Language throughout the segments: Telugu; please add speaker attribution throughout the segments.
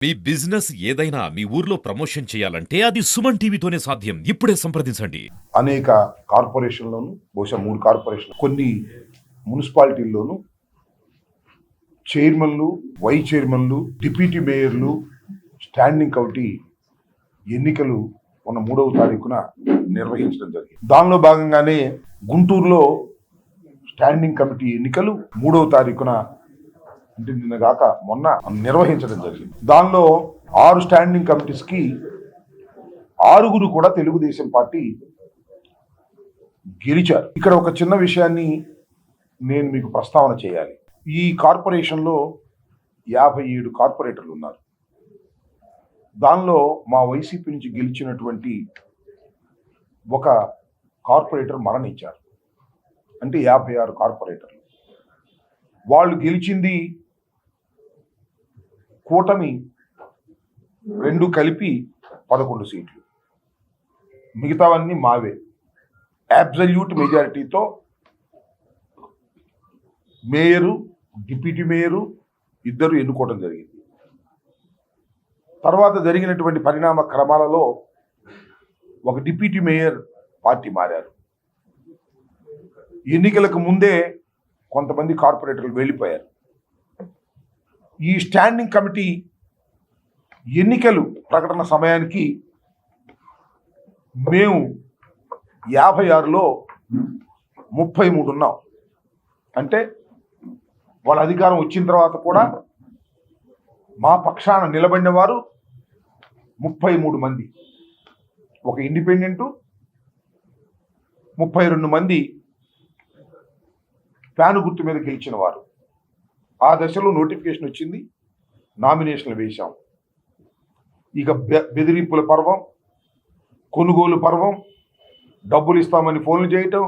Speaker 1: మీ బిజినెస్ ఏదైనా మీ ఊర్లో ప్రమోషన్ చేయాలంటే అది సుమన్ టీవీతోనే సాధ్యం. ఇప్పుడే సంప్రదించండి.
Speaker 2: అనేక కార్పొరేషన్లోను బహుశా 3 కార్పొరేషన్ కొన్ని మున్సిపాలిటీల్లోనూ చైర్మన్లు, వైస్ చైర్మన్లు, డిప్యూటీ మేయర్లు, స్టాండింగ్ కమిటీ ఎన్నికలు మొన్న 3వ తారీఖున నిర్వహించడం జరిగింది. దానిలో భాగంగానే గుంటూరులో స్టాండింగ్ కమిటీ ఎన్నికలు 3వ తారీఖున అంటే నిన్నగాక మొన్న నిర్వహించడం జరిగింది. దానిలో 6 స్టాండింగ్ కమిటీస్కి 6 కూడా తెలుగుదేశం పార్టీ గెలిచారు. ఇక్కడ ఒక చిన్న విషయాన్ని నేను మీకు ప్రస్తావన చేయాలి. ఈ కార్పొరేషన్లో 57 కార్పొరేటర్లు ఉన్నారు. దానిలో మా వైసీపీ నుంచి గెలిచినటువంటి ఒక కార్పొరేటర్ మరణించారు. అంటే 56 కార్పొరేటర్లు. వాళ్ళు గెలిచింది కూటమి 2 కలిపి 11 సీట్లు, మిగతావన్నీ మావే. అబ్సల్యూట్ మెజారిటీతో మేయరు, డిప్యూటీ మేయరు ఇద్దరు ఎన్నుకోవడం జరిగింది. తర్వాత జరిగినటువంటి పరిణామ క్రమాలలో ఒక డిప్యూటీ మేయర్ పార్టీ మారారు. ఎన్నికలకు ముందే కొంతమంది కార్పొరేటర్లు వెళ్ళిపోయారు. ఈ స్టాండింగ్ కమిటీ ఎన్నికలు ప్రకటన సమయానికి మేము 56లో 33 ఉన్నాం. అంటే వాళ్ళ అధికారం వచ్చిన తర్వాత కూడా మా పక్షాన నిలబడిన వారు 33 మంది, ఒక ఇండిపెండెంటు, 32 మంది ఫ్యాను గుర్తు మీద గెలిచిన వారు. ఆ దశలో నోటిఫికేషన్ వచ్చింది, నామినేషన్లు వేశాం. ఇక బెదిరింపుల పర్వం, కొనుగోలు పర్వం, డబ్బులు ఇస్తామని ఫోన్లు చేయటం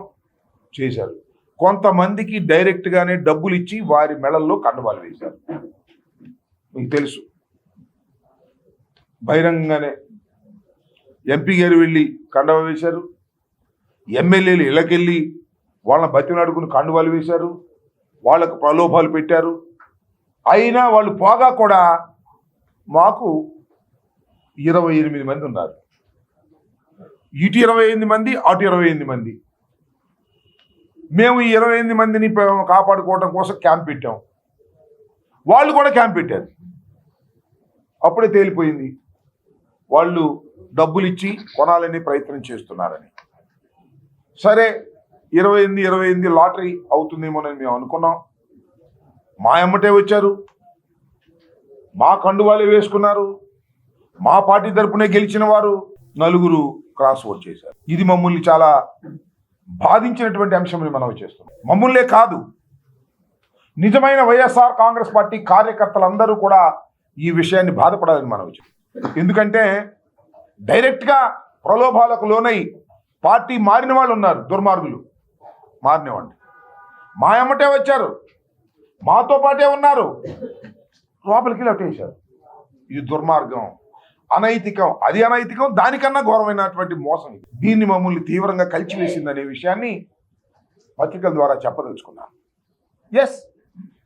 Speaker 2: చేశారు. కొంతమందికి డైరెక్ట్గానే డబ్బులు ఇచ్చి వారి మెడల్లో కండవాలు వేశారు. మీకు తెలుసు, బహిరంగంగానే ఎంపీ గారు వెళ్ళి కండవ వేశారు, ఎమ్మెల్యేలు ఇళ్ళకెళ్ళి వాళ్ళని బతిమలాడుకుని కండువాలు వేశారు, వాళ్ళకు ప్రలోభాలు పెట్టారు. అయినా వాళ్ళు పోగా కూడా మాకు 28 మంది ఉన్నారు. ఇటు 28 మంది, అటు 28 మంది. మేము ఈ 28 మందిని కాపాడుకోవడం కోసం క్యాంప్ పెట్టాం. వాళ్ళు కూడా క్యాంప్ పెట్టారు. అప్పుడే తేలిపోయింది వాళ్ళు డబ్బులు ఇచ్చి కొనాలని ప్రయత్నం చేస్తున్నారని. సరే, 28 లాటరీ అవుతుందేమోనని మేము అనుకున్నాం. మా ఎమ్మటే వచ్చారు, మా కండువాలే వేసుకున్నారు. మా పార్టీ తరపునే గెలిచిన వారు 4 క్రాస్ ఓట్ చేశారు. ఇది మమ్మల్ని చాలా బాధించినటువంటి అంశంని మనం చేస్తున్నాం. మమ్మల్నే కాదు, నిజమైన వైఎస్ఆర్ కాంగ్రెస్ పార్టీ కార్యకర్తలందరూ కూడా ఈ విషయాన్ని బాధపడాలని మనం వచ్చాం. ఎందుకంటే డైరెక్ట్గా ప్రలోభాలకు లోనై పార్టీ మారిన వాళ్ళు ఉన్నారు, దుర్మార్గులు మారినవాళ్ళు. మా ఎమ్మటే వచ్చారు, మాతో పాటే ఉన్నారు, లోపలికి లొట్టేశారు. ఇది దుర్మార్గం, అనైతికం. అది అనైతికం, దానికన్నా ఘోరమైనటువంటి మోసం. దీన్ని మమ్మల్ని తీవ్రంగా కలిచివేసిందనే విషయాన్ని పత్రికల ద్వారా చెప్పదలుచుకున్నాను. ఎస్,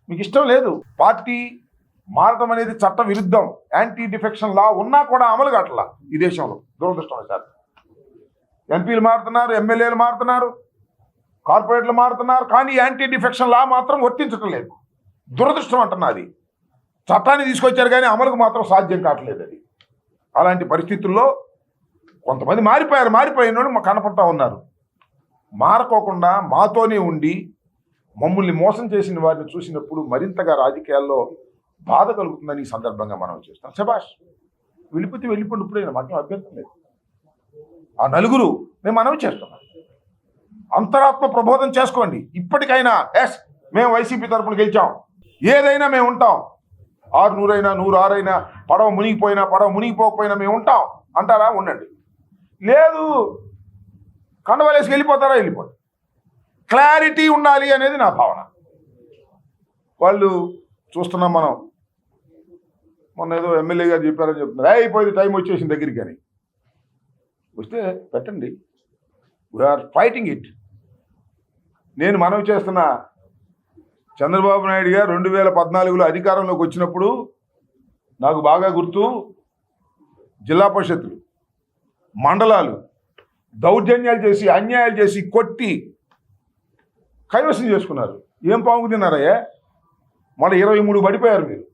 Speaker 2: మీకు ఇష్టం లేదు, పార్టీ మారటం అనేది చట్ట విరుద్ధం, యాంటీ డిఫెక్షన్ లా ఉన్నా కూడా అమలు కావట్లా ఈ దేశంలో. దురదృష్టవశాత్తు ఎంపీలు మారుతున్నారు, ఎమ్మెల్యేలు మారుతున్నారు, కార్పొరేట్లు మారుతున్నారు, కానీ యాంటీ డిఫెక్షన్ లా మాత్రం వర్తించటం లేదు. దురదృష్టం అంటున్నా. అది చట్టాన్ని తీసుకొచ్చారు కానీ అమలుకు మాత్రం సాధ్యం కావట్లేదు. అది అలాంటి పరిస్థితుల్లో కొంతమంది మారిపోయిన వాళ్ళు మాకు కనపడతా ఉన్నారు. మారకోకుండా మాతోనే ఉండి మమ్మల్ని మోసం చేసిన వారిని చూసినప్పుడు మరింతగా రాజకీయాల్లో బాధ కలుగుతుందని ఈ సందర్భంగా మనం చేస్తాం. శభాష్, వెళ్ళిపోతే వెళ్ళిపోండి, ఇప్పుడైనా మాకేం అభ్యంతరం లేదు. ఆ 4 మేము మనవి చేస్తున్నాం, అంతరాత్మ ప్రబోధం చేసుకోండి. ఇప్పటికైనా ఎస్, మేము వైసీపీ తరపున గెలిచాం, ఏదైనా మేము ఉంటాం. 600 అయినా 106 అయినా, పడవ మునిగిపోయినా పడవ మునిగిపోకపోయినా మేము ఉంటాం అంటారా? ఉండండి. లేదు, కండవలేసి వెళ్ళిపోతారా? వెళ్ళిపోండి. క్లారిటీ ఉండాలి అనేది నా భావన. వాళ్ళు చూస్తున్నాం మనం, మొన్న ఏదో ఎమ్మెల్యే గారు చెప్పారని చెప్తున్నారు. అయిపోయింది, టైం వచ్చేసింది దగ్గరికి అని. వస్తే పెట్టండి, వీఆర్ ఫైటింగ్ ఇట్. నేను మనవి చేస్తున్నా, చంద్రబాబు నాయుడు గారు 2014లో అధికారంలోకి వచ్చినప్పుడు నాకు బాగా గుర్తు, జిల్లా పరిషత్తులు, మండలాలు దౌర్జన్యాలు చేసి, అన్యాయాలు చేసి, కొట్టి కైవసం చేసుకున్నారు. ఏం పాము తిన్నారయ్యా? మళ్ళీ 23 పడిపోయారు మీరు.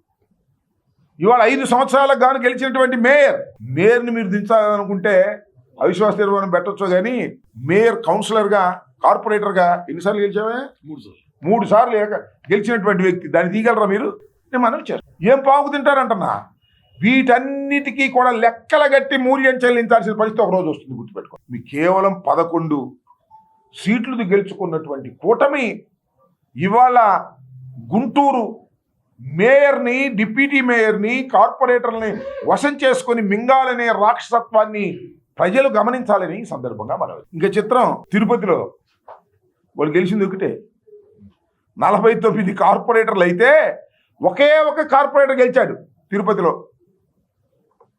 Speaker 2: ఇవాళ 5 సంవత్సరాలకు గాను గెలిచినటువంటి మేయర్ని మీరు దించాలనుకుంటే అవిశ్వాస తీర్మానం పెట్టొచ్చు, కానీ మేయర్ కౌన్సిలర్గా, కార్పొరేటర్గా ఎన్నిసార్లు గెలిచావే? 3 సార్లు గెలిచినటువంటి వ్యక్తి, దాన్ని తీయగలరా మీరు? నేను మనం చేస్తాను. ఏం పావుకు తింటారంటన్నా? వీటన్నిటికీ కూడా లెక్కల గట్టి మూల్యం చెల్లించాల్సిన పరిస్థితి ఒకరోజు వస్తుంది, గుర్తుపెట్టుకోండి. మీ కేవలం 11 సీట్లు గెలుచుకున్నటువంటి కూటమి ఇవాళ గుంటూరు మేయర్ని, డిప్యూటీ మేయర్ని, కార్పొరేటర్ని వశం చేసుకొని మింగాలనే రాక్షసత్వాన్ని ప్రజలు గమనించాలని ఈ సందర్భంగా మనం. ఇంకా చిత్రం, తిరుపతిలో వాళ్ళు గెలిచింది ఒకటే, 49 కార్పొరేటర్లు అయితే ఒకే ఒక కార్పొరేటర్ గెలిచాడు తిరుపతిలో.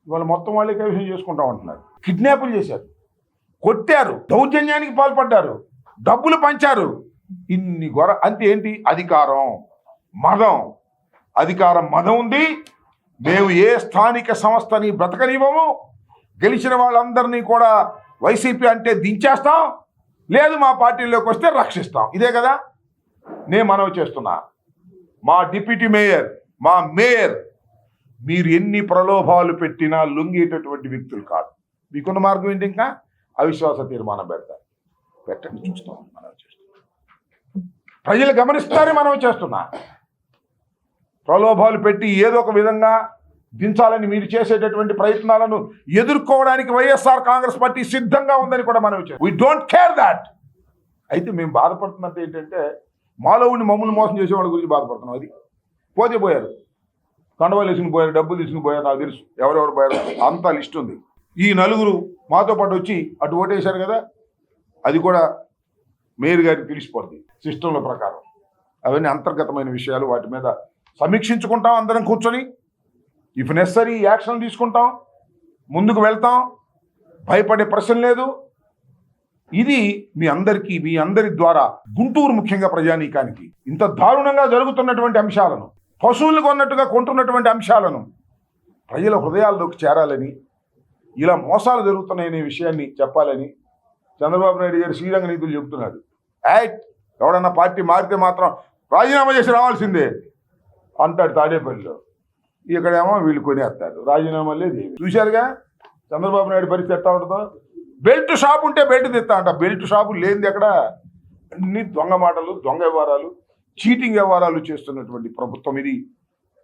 Speaker 2: ఇవాళ మొత్తం వాళ్ళే కైవసం చేసుకుంటా ఉంటున్నారు. కిడ్నాపులు చేశారు, కొట్టారు, దౌర్జన్యానికి పాల్పడ్డారు, డబ్బులు పంచారు. ఇన్ని అంతే ఏంటి? అధికారం మదం. అధికారం మదం ఉంది. మేము ఏ స్థానిక సంస్థని బ్రతకనివ్వము. గెలిచిన వాళ్ళందరినీ కూడా వైసీపీ అంటే దించేస్తాం, లేదు మా పార్టీలోకి వస్తే రక్షిస్తాం. ఇదే కదా నేను మనవి చేస్తున్నా. మా డిప్యూటీ మేయర్, మా మేయర్ మీరు ఎన్ని ప్రలోభాలు పెట్టినా లొంగేటటువంటి వ్యక్తులు కాదు. మీకున్న మార్గం ఏంటి? ఇంకా అవిశ్వాస తీర్మానం పెట్టండి, చూస్తాం. మనవి చేస్తున్నాం, ప్రజలు గమనిస్తారని మనవి చేస్తున్నా. ప్రలోభాలు పెట్టి ఏదో ఒక విధంగా దించాలని మీరు చేసేటటువంటి ప్రయత్నాలను ఎదుర్కోవడానికి వైఎస్ఆర్ కాంగ్రెస్ పార్టీ సిద్ధంగా ఉందని కూడా మనం వీ డోంట్ కేర్ దాట్. అయితే మేము బాధపడుతున్నట్టు ఏంటంటే, మాలో ఉండి మమ్మల్ని మోసం చేసే వాళ్ళ గురించి బాధపడుతున్నాం. అది పోతే పోయారు, కండవాళ్ళు వేసుకుని పోయారు, డబ్బులు తీసుకుని పోయారు, నాకు తెలుసు ఎవరెవరు పోయారు, అంతా లిస్ట్ ఉంది. ఈ నలుగురు మాతో పాటు వచ్చి అటు ఓటేశారు కదా, అది కూడా మేయర్ గారికి తెలిసిపోతుంది సిస్టంల ప్రకారం. అవన్నీ అంతర్గతమైన విషయాలు, వాటి మీద సమీక్షించుకుంటాం అందరం కూర్చొని. ఇఫ్ నెసరీ యాక్షన్ తీసుకుంటాం, ముందుకు వెళ్తాం, భయపడే ప్రశ్న లేదు. ఇది మీ అందరి ద్వారా గుంటూరు ముఖ్యంగా ప్రజానీకానికి ఇంత దారుణంగా జరుగుతున్నటువంటి అంశాలను, పశువులు కొన్నట్టుగా కొంటున్నటువంటి అంశాలను ప్రజల హృదయాల్లోకి చేరాలని, ఇలా మోసాలు జరుగుతున్నాయనే విషయాన్ని చెప్పాలని చంద్రబాబు నాయుడు గారు శ్రీరంగ నీతులు చెబుతున్నాడు. ఎవడన్నా పార్టీ మారితే మాత్రం రాజీనామా చేసి రావాల్సిందే అంటాడు తాడేపల్లిలో. ఇక్కడేమో వీళ్ళు కొనేస్తారు, రాజీనామా లేదు. చూశారుగా చంద్రబాబు నాయుడు పరిస్థితి ఎట్లా ఉంటుందో. బెల్ట్ షాప్ ఉంటే బెల్ట్ తెస్తా అంట, బెల్ట్ షాపు లేనిది ఎక్కడ? అన్ని దొంగ మాటలు, దొంగ వ్యవహారాలు, చీటింగ్ వ్యవహారాలు చేస్తున్నటువంటి ప్రభుత్వం ఇది,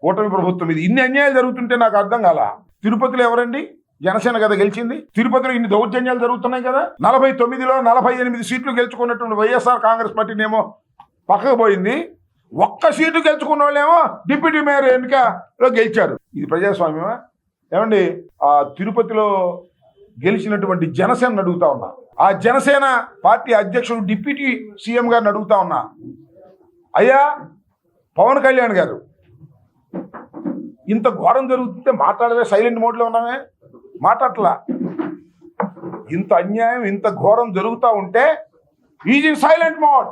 Speaker 2: కూటమి ప్రభుత్వం ఇది. ఇన్ని అన్యాయాలు జరుగుతుంటే నాకు అర్థం కాల. తిరుపతిలో ఎవరండి? జనసేన కదా గెలిచింది. తిరుపతిలో ఇన్ని దౌర్జన్యాలు జరుగుతున్నాయి కదా. 49లో 48 సీట్లు గెలుచుకున్నటువంటి వైఎస్ఆర్ కాంగ్రెస్ పార్టీనేమో పక్కకు పోయింది. ఒక్క సీటు గెలుచుకున్న వాళ్ళేమో డిప్యూటీ మేయర్ ఎన్నికలో గెలిచారు. ఇది ప్రజాస్వామ్యమా? ఏమండి, ఆ తిరుపతిలో గెలిచినటువంటి జనసేన అడుగుతా ఉన్నా, ఆ జనసేన పార్టీ అధ్యక్షుడు డిప్యూటీ సీఎం గారిని అడుగుతా ఉన్నా, అయ్యా పవన్ కళ్యాణ్ గారు, ఇంత ఘోరం జరుగుతుంటే మాట్లాడవే, సైలెంట్ మోడ్లో ఉన్నామే, మాట్లాడలా. ఇంత అన్యాయం, ఇంత ఘోరం జరుగుతూ ఉంటే ఈజ్ ఇన్ సైలెంట్ మోడ్.